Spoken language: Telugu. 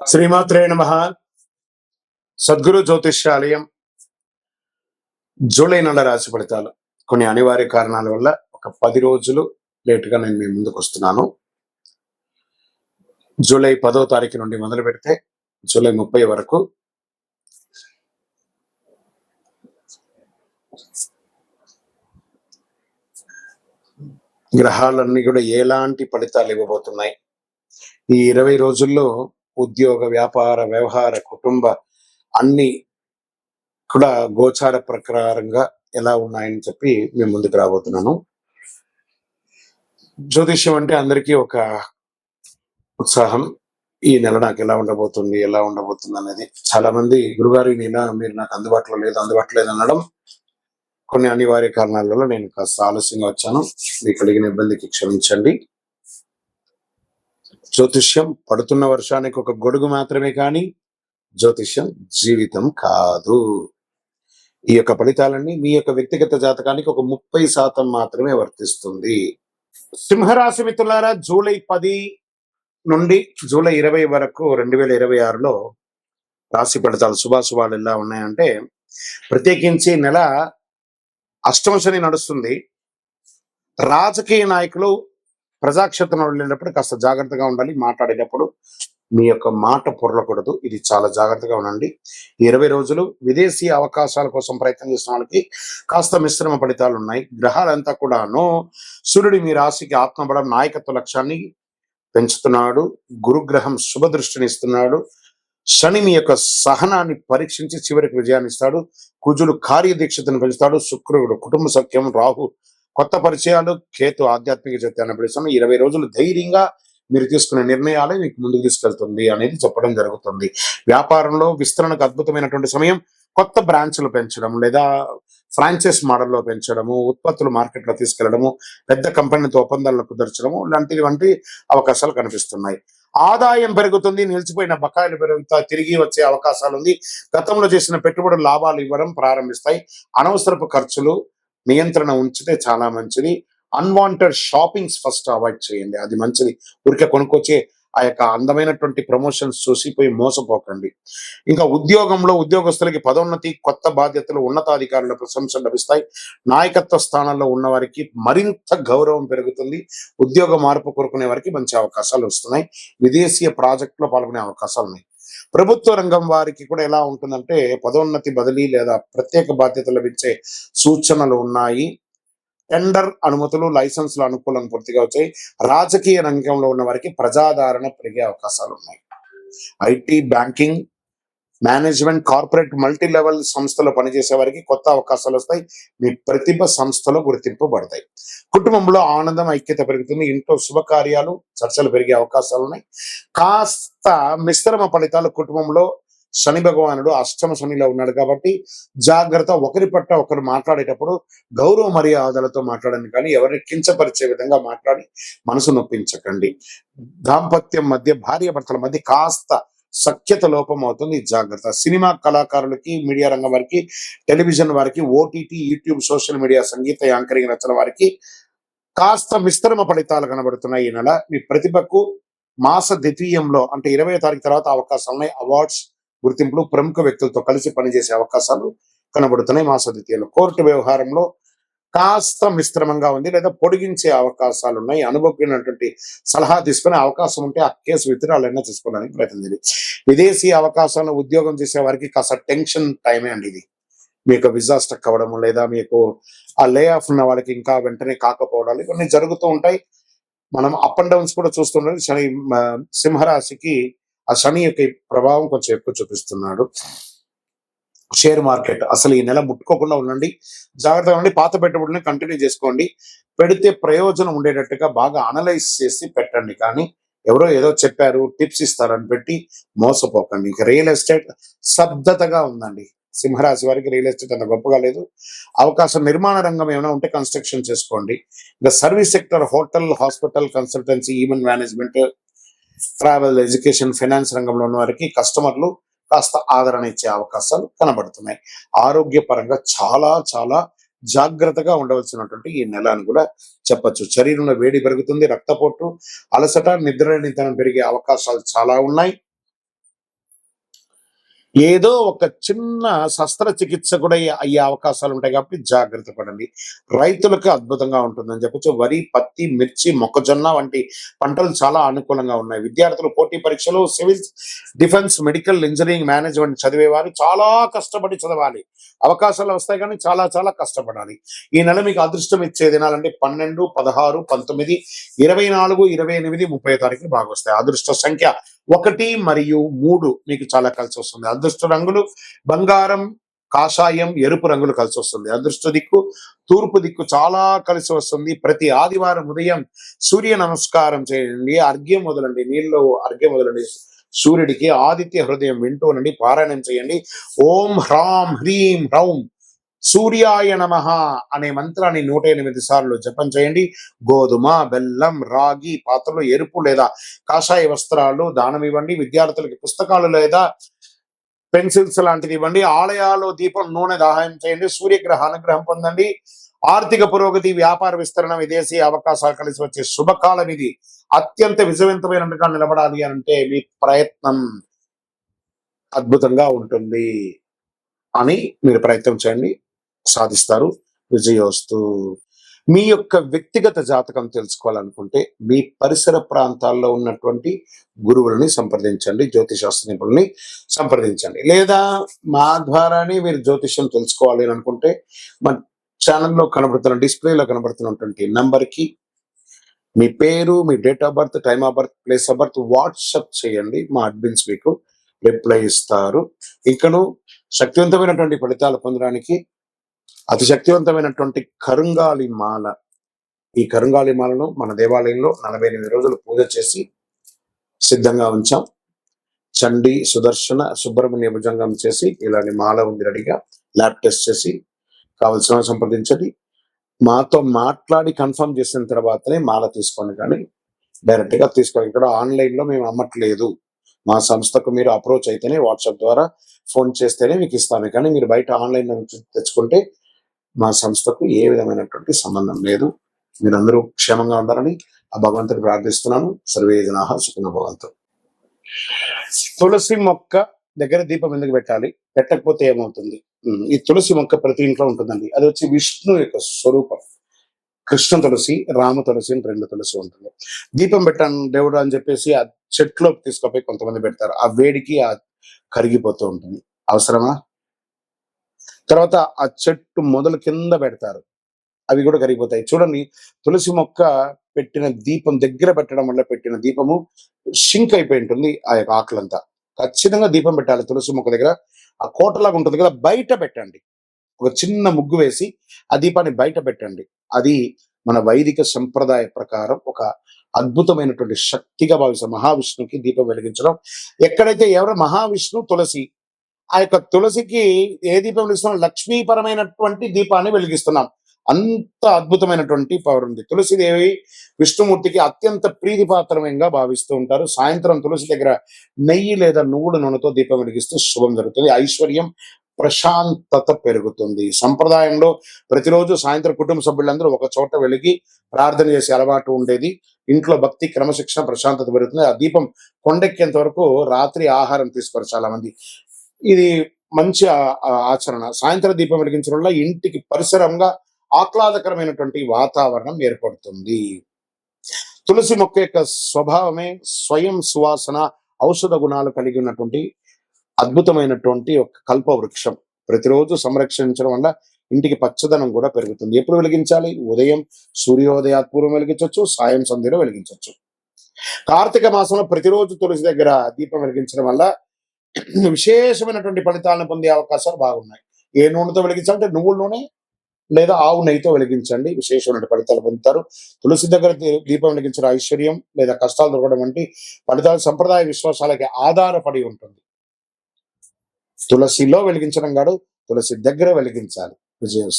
శ్రీమాత్రే నమః. సద్గురు జ్యోతిష్యాలయం జూలై నెల రాశి ఫలితాలు కొన్ని అనివార్య కారణాల వల్ల ఒక 10 రోజులు లేటుగా నేను మీ ముందుకు వస్తున్నాను. జూలై 10వ తారీఖు నుండి మొదలు పెడితే జూలై 30 వరకు గ్రహాలన్నీ కూడా ఎలాంటి ఫలితాలు ఇవ్వబోతున్నాయి, ఈ 20 రోజుల్లో ఉద్యోగ, వ్యాపార, వ్యవహార, కుటుంబ అన్ని కూడా గోచార ప్రకారంగా ఎలా ఉన్నాయని చెప్పి మేము ముందుకు రాబోతున్నాను. జ్యోతిష్యం అంటే అందరికీ ఒక ఉత్సాహం. ఈ నెల నాకు ఎలా ఉండబోతుంది అనేది చాలా మంది గురుగారు ఈ నెల మీరు నాకు అందుబాటులో లేదు అనడం కొన్ని అనివార్య కారణాల వల్ల నేను కాస్త ఆలస్యంగా వచ్చాను. మీకు కలిగిన ఇబ్బందికి క్షమించండి. జ్యోతిష్యం పడుతున్న వర్షానికి ఒక గొడుగు మాత్రమే కానీ జ్యోతిష్యం జీవితం కాదు. ఈ యొక్క ఫలితాలన్నీ మీ యొక్క వ్యక్తిగత జాతకానికి ఒక 30% మాత్రమే వర్తిస్తుంది. సింహరాశి మిత్రులారా, జూలై 10 నుండి జూలై 20 వరకు 2026లో రాశి ఫలితాలు శుభాశుభాలు ఎలా ఉన్నాయంటే, ప్రత్యేకించి నెల అష్టమ శని నడుస్తుంది. రాజకీయ నాయకులు ప్రజాక్షేత్రంలో వెళ్ళేటప్పుడు కాస్త జాగ్రత్తగా ఉండాలి. మాట్లాడేటప్పుడు మీ యొక్క మాట పొరలకూడదు. ఇది చాలా జాగ్రత్తగా ఉండండి. 20 రోజులు విదేశీ అవకాశాల కోసం ప్రయత్నం చేసిన వాళ్ళకి కాస్త మిశ్రమ ఫలితాలు ఉన్నాయి. గ్రహాలంతా కూడాను సూర్యుడు మీ రాశికి ఆత్మబలం, నాయకత్వ లక్ష్యాన్ని పెంచుతున్నాడు. గురుగ్రహం శుభ దృష్టిని ఇస్తున్నాడు. శని మీ యొక్క సహనాన్ని పరీక్షించి చివరికి విజయాన్ని ఇస్తాడు. కుజుడు కార్యదీక్షతను పెంచుతాడు. శుక్రుడు కుటుంబ సఖ్యం, రాహు కొత్త పరిచయాలు, కేతు ఆధ్యాత్మిక చైతన్యాన్ని పెంచుతాడు. 20 రోజులు ధైర్యంగా మీరు తీసుకునే నిర్ణయాలే మీకు ముందుకు తీసుకెళ్తుంది అనేది చెప్పడం జరుగుతుంది. వ్యాపారంలో విస్తరణకు అద్భుతమైనటువంటి సమయం. కొత్త బ్రాంచ్లు పెంచడం లేదా ఫ్రాంచైజ్ మోడల్లో పెంచడము, ఉత్పత్తులు మార్కెట్లో తీసుకెళ్లడము, పెద్ద కంపెనీలతో ఒప్పందాలను కుదర్చడము వంటి అవకాశాలు కనిపిస్తున్నాయి. ఆదాయం పెరుగుతుంది. నిలిచిపోయిన బకాయిలు పెరుగుతాయి, తిరిగి వచ్చే అవకాశాలు ఉంది. గతంలో చేసిన పెట్టుబడులు లాభాలు ఇవ్వడం ప్రారంభిస్తాయి. అనవసరపు ఖర్చులు నియంత్రణ ఉంచితే చాలా మంచిది. అన్వాంటెడ్ షాపింగ్స్ ఫస్ట్ అవాయిడ్ చేయండి, అది మంచిది. ఊరికే కొనుక్కొచ్చే ఆ యొక్క అందమైనటువంటి ప్రమోషన్స్ చూసి పోయి మోసపోకండి. ఇంకా ఉద్యోగంలో ఉద్యోగస్తులకి పదోన్నతి, కొత్త బాధ్యతలు, ఉన్నతాధికారుల ప్రశంసలు లభిస్తాయి. నాయకత్వ స్థానాల్లో ఉన్న వారికి మరింత గౌరవం పెరుగుతుంది. ఉద్యోగ మార్పు కోరుకునే వారికి మంచి అవకాశాలు వస్తున్నాయి. విదేశీయ ప్రాజెక్టులో పాల్గొనే అవకాశాలు ఉన్నాయి. ప్రభుత్వ రంగం వారికి కూడా ఎలా ఉంటుందంటే, పదోన్నతి, బదిలీ లేదా ప్రత్యేక బాధ్యతలు లభించే సూచనలు ఉన్నాయి. టెండర్ అనుమతులు, లైసెన్సుల అనుకూలం పూర్తిగా వచ్చాయి. రాజకీయ రంగంలో ఉన్న వారికి ప్రజాదరణ పెరిగే అవకాశాలు ఉన్నాయి. IT, banking, management, corporate, multi level సంస్థలో పనిచేసే వారికి కొత్త అవకాశాలు వస్తాయి. మీ ప్రతిభ సంస్థలో గుర్తింపబడతాయి. కుటుంబంలో ఆనందం, ఐక్యత పెరుగుతుంది. ఇంట్లో శుభకార్యాలు, చర్చలు పెరిగే అవకాశాలు ఉన్నాయి. కాస్త మిశ్రమ ఫలితాలు కుటుంబంలో. శని భగవానుడు అష్టమ శనిలో ఉన్నాడు కాబట్టి జాగ్రత్త. ఒకరి పట్ల ఒకరు మాట్లాడేటప్పుడు గౌరవ మర్యాదలతో మాట్లాడండి, కానీ ఎవరిని కించపరిచే విధంగా మాట్లాడి మనసు నొప్పించకండి. దాంపత్యం మధ్య, భార్య భర్తల మధ్య కాస్త సఖ్యత లోపం అవుతుంది, జాగ్రత్త. సినిమా కళాకారులకి, మీడియా రంగం వారికి, టెలివిజన్ వారికి, ఓటీటీ, యూట్యూబ్, సోషల్ మీడియా, సంగీత యాంకరింగ్ రచన వారికి కాస్త మిశ్రమ ఫలితాలు కనబడుతున్నాయి. ఈ నెల మీ ప్రతిభకు మాస ద్వితీయంలో అంటే 20వ తారీఖు తర్వాత అవకాశాలు ఉన్నాయి. అవార్డ్స్, గుర్తింపులు, ప్రముఖ వ్యక్తులతో కలిసి పనిచేసే అవకాశాలు కనబడుతున్నాయి మాస ద్వితీయంలో. కోర్టు వ్యవహారంలో కాస్త మిశ్రమంగా ఉంది లేదా పొడిగించే అవకాశాలు ఉన్నాయి. అనుభవమైనటువంటి సలహా తీసుకునే అవకాశం ఉంటే ఆ కేసు విత్డ్రాలైనా తీసుకోవడానికి ప్రయత్నం చేయండి. విదేశీ అవకాశాలను ఉద్యోగం చేసే వారికి కాస్త టెన్షన్ టైమే అండి ఇది. మీకు విజా స్టక్ అవ్వడము లేదా మీకు ఆ లే ఆఫ్ ఉన్న వాళ్ళకి ఇంకా వెంటనే కాకపోవడాలు ఇవన్నీ జరుగుతూ ఉంటాయి. మనం అప్ అండ్ డౌన్స్ కూడా చూస్తుంటాం. శని సింహరాశికి ఆ శని యొక్క ప్రభావం కొంచెం ఎక్కువ చూపిస్తున్నాడు. షేర్ మార్కెట్ అసలు ఈ నెల ముట్టుకోకుండా ఉండండి, జాగ్రత్తగా ఉండి. పాత పెట్టుబడులను కంటిన్యూ చేసుకోండి. పెడితే ప్రయోజనం ఉండేటట్టుగా బాగా అనలైజ్ చేసి పెట్టండి, కానీ ఎవరో ఏదో చెప్పారు, టిప్స్ ఇస్తారని పెట్టి మోసపోకండి. ఇక రియల్ ఎస్టేట్ స్తబ్దతగా ఉందండి. సింహరాశి వారికి రియల్ ఎస్టేట్ అంత గొప్పగా లేదు. అవకాశం నిర్మాణ రంగం ఏమైనా ఉంటే కన్స్ట్రక్షన్ చేసుకోండి. ఇంకా service sector, hotel, hospital, consultancy, event management, travel, education, finance రంగంలో ఉన్న వారికి కస్టమర్లు కాస్త ఆదరణ ఇచ్చే అవకాశాలు కనబడుతున్నాయి. ఆరోగ్యపరంగా చాలా చాలా జాగ్రత్తగా ఉండవలసినటువంటి ఈ నెల అని కూడా చెప్పచ్చు. శరీరంలో వేడి పెరుగుతుంది, రక్తపోటు, అలసట, నిద్రలేనితనం పెరిగే అవకాశాలు చాలా ఉన్నాయి. ఏదో ఒక చిన్న శస్త్రచికిత్స కూడా అయ్యే అవకాశాలు ఉంటాయి కాబట్టి జాగ్రత్త పడండి. రైతులకు అద్భుతంగా ఉంటుందని చెప్పొచ్చు. వరి, పత్తి, మిర్చి, మొక్కజొన్న వంటి పంటలు చాలా అనుకూలంగా ఉన్నాయి. విద్యార్థులు పోటీ పరీక్షలు, civils, defence, medical, engineering, management చదివేవారు చాలా కష్టపడి చదవాలి. అవకాశాలు వస్తాయి కానీ చాలా చాలా కష్టపడాలి. ఈ నెల మీకు అదృష్టం ఇచ్చే దినాలంటే 12, 16, 19, 24, 28, 30 తారీఖులు బాగా వస్తాయి. అదృష్ట సంఖ్య 1 మరియు 3 మీకు చాలా కలిసి వస్తుంది. అదృష్ట రంగులు బంగారం, కాషాయం, ఎరుపు రంగులు కలిసి వస్తుంది. అదృష్ట దిక్కు తూర్పు దిక్కు చాలా కలిసి వస్తుంది. ప్రతి ఆదివారం ఉదయం సూర్య నమస్కారం చేయండి. అర్ఘ్యం వదలండి, నీళ్ళు అర్ఘ్యం వదలండి సూర్యుడికి. ఆదిత్య హృదయం వింటూ నుండి పారాయణం చేయండి. ఓం హ్రాం హ్రీం హ్రౌం సూర్యాయ నమః అనే మంత్రాన్ని 108 సార్లు జపం చేయండి. గోధుమ, బెల్లం, రాగి పాత్రలు, ఎరుపు లేదా కాషాయ వస్త్రాలు దానం ఇవ్వండి. విద్యార్థులకి పుస్తకాలు లేదా పెన్సిల్స్ లాంటిది ఇవ్వండి. ఆలయాల్లో దీపం నూనె దాహం చేయండి. సూర్యగ్రహ అనుగ్రహం పొందండి. ఆర్థిక పురోగతి, వ్యాపార విస్తరణ, విదేశీ అవకాశాలు కలిసి వచ్చే శుభకాలం ఇది. అత్యంత విజయవంతమైనట్టుగా నిలబడాలి అంటే మీ ప్రయత్నం అద్భుతంగా ఉంటుంది అని మీరు ప్రయత్నం చేయండి, సాధిస్తారు. విజయోస్తు. మీ యొక్క వ్యక్తిగత జాతకం తెలుసుకోవాలనుకుంటే మీ పరిసర ప్రాంతాల్లో ఉన్నటువంటి గురువులని సంప్రదించండి, జ్యోతిశాస్త్ర నిపుణుల్ని సంప్రదించండి. లేదా మా ద్వారానే మీరు జ్యోతిష్యం తెలుసుకోవాలి అని అనుకుంటే మా ఛానల్లో కనబడుతున్న డిస్ప్లేలో కనబడుతున్నటువంటి నంబర్కి మీ పేరు, మీ date of birth, time of birth, place of birth WhatsApp చేయండి. మా అడ్మిన్స్ మీకు రిప్లై ఇస్తారు. ఇంకను శక్తివంతమైనటువంటి ఫలితాలు పొందడానికి అతి శక్తివంతమైనటువంటి కరుంగాలి మాల, ఈ కరుంగాలి మాలను మన దేవాలయంలో 48 రోజులు పూజ చేసి సిద్ధంగా ఉంచాం. చండి, సుదర్శన, సుబ్రహ్మణ్య భుజంగం చేసి ఇలాంటి మాల ఉంది రెడీగా. ల్యాబ్ టెస్ట్ చేసి కావలసిన సంప్రదించండి. మాతో మాట్లాడి కన్ఫర్మ్ చేసిన తర్వాతనే మాల తీసుకోండి, కానీ డైరెక్ట్ గా తీసుకోండి. ఇక్కడ ఆన్లైన్ లో మేము అమ్మట్లేదు. మా సంస్థకు మీరు అప్రోచ్ అయితేనే, వాట్సాప్ ద్వారా ఫోన్ చేస్తేనే మీకు ఇస్తాను. కానీ మీరు బయట ఆన్లైన్ నుంచి తెచ్చుకుంటే మా సంస్థకు ఏ విధమైనటువంటి సంబంధం లేదు. మీరందరూ క్షేమంగా ఉండాలని ఆ భగవంతుని ప్రార్థిస్తున్నాను. సర్వే జనాః సుఖినో భవంతు. తులసి మొక్క దగ్గర దీపం ఎందుకు పెట్టాలి? పెట్టకపోతే ఏమవుతుంది? ఈ తులసి మొక్క ప్రతి ఇంట్లో ఉంటుందండి. అది వచ్చి విష్ణు యొక్క స్వరూపం. కృష్ణ తులసి, రామ తులసి అని 2 తులసి ఉంటుంది. దీపం పెట్టాను దేవుడు అని చెప్పేసి ఆ చెట్లోకి తీసుకుపోయి కొంతమంది పెడతారు. ఆ వేడికి ఆ కరిగిపోతూ ఉంటుంది. అవసరమా? తర్వాత ఆ చెట్టు మొదలు కింద పెడతారు, అవి కూడా కరిగిపోతాయి. చూడండి, తులసి మొక్క పెట్టిన దీపం దగ్గర పెట్టడం వల్ల పెట్టిన దీపము షింక్ అయిపోయి ఉంటుంది. ఆ యొక్క ఆకులంతా ఖచ్చితంగా దీపం పెట్టాలి తులసి మొక్క దగ్గర. ఆ కోటలాగా ఉంటుంది కదా, బయట పెట్టండి. ఒక చిన్న ముగ్గు వేసి ఆ దీపాన్ని బయట పెట్టండి. అది మన వైదిక సంప్రదాయ ప్రకారం ఒక అద్భుతమైనటువంటి శక్తిగా భావిస్తాం. మహావిష్ణువుకి దీపం వెలిగించడం. ఎక్కడైతే ఎవరు మహావిష్ణు తులసి, ఆ యొక్క తులసికి ఏ దీపం వెలిగిస్తున్నాం? లక్ష్మీపరమైనటువంటి దీపాన్ని వెలిగిస్తున్నాం. అంత అద్భుతమైనటువంటి పవర్ ఉంది. తులసిదేవి విష్ణుమూర్తికి అత్యంత ప్రీతిపాత్రమంగా భావిస్తూ ఉంటారు. సాయంత్రం తులసి దగ్గర నెయ్యి లేదా నువ్వుల నూనెతో దీపం వెలిగిస్తే శుభం జరుగుతుంది. ఐశ్వర్యం, ప్రశాంతత పెరుగుతుంది. సంప్రదాయంలో ప్రతిరోజు సాయంత్రం కుటుంబ సభ్యులందరూ ఒక చోట వెలిగి ప్రార్థన చేసే అలవాటు ఉండేది. ఇంట్లో భక్తి, క్రమశిక్షణ, ప్రశాంతత పెరుగుతుంది. ఆ దీపం కొండెక్కేంత వరకు రాత్రి ఆహారం తీసుకోరు చాలా మంది. ఇది మంచి ఆచరణ. సాయంత్రం దీపం వెలిగించడం వల్ల ఇంటికి పరిసరంగా ఆహ్లాదకరమైనటువంటి వాతావరణం ఏర్పడుతుంది. తులసి మొక్క యొక్క స్వభావమే స్వయం సువాసన, ఔషధ గుణాలు కలిగి ఉన్నటువంటి అద్భుతమైనటువంటి ఒక కల్ప వృక్షం. ప్రతిరోజు సంరక్షించడం వల్ల ఇంటికి పచ్చదనం కూడా పెరుగుతుంది. ఎప్పుడు వెలిగించాలి? ఉదయం సూర్యోదయాత్ పూర్వం వెలిగించవచ్చు, సాయం సంధ్యలో వెలిగించవచ్చు. కార్తీక మాసంలో ప్రతిరోజు తులసి దగ్గర దీపం వెలిగించడం వల్ల విశేషమైనటువంటి ఫలితాలను పొందే అవకాశాలు బాగున్నాయి. ఏ నూనెతో వెలిగించాలంటే నువ్వుల నూనె లేదా ఆవు నెయ్యితో వెలిగించండి, విశేషమైన ఫలితాలు పొందుతారు. తులసి దగ్గర దీపం వెలిగించిన ఐశ్వర్యం లేదా కష్టాలు దొరకడం వంటి ఫలితాలు సంప్రదాయ విశ్వాసాలకి ఆధారపడి ఉంటుంది. తులసిలో వెలిగించడం కాదు, తులసి దగ్గర వెలిగించాలి. విజయం.